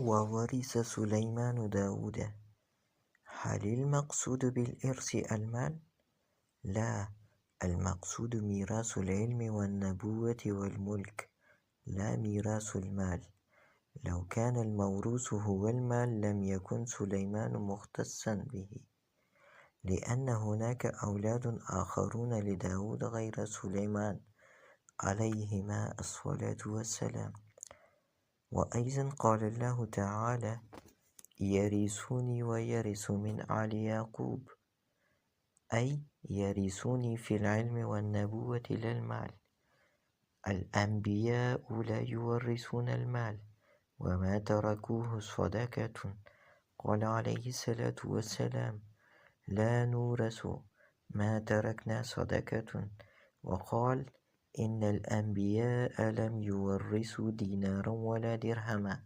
وورث سليمان داود. هل المقصود بالإرث المال؟ لا، المقصود ميراث العلم والنبوة والملك، لا ميراث المال. لو كان الموروث هو المال لم يكن سليمان مختصا به، لأن هناك أولاد آخرون لداود غير سليمان عليهما الصلاة والسلام. وأيضا قال الله تعالى: يرثني ويرث من آل يعقوب، أي يرثني في العلم والنبوة لا المال. الأنبياء لا يورثون المال، وما تركوه صدقة. قال عليه الصلاة والسلام: لا نورث ما تركنا صدقة. وقال: إن الأنبياء لم يورثوا دينارا ولا درهما،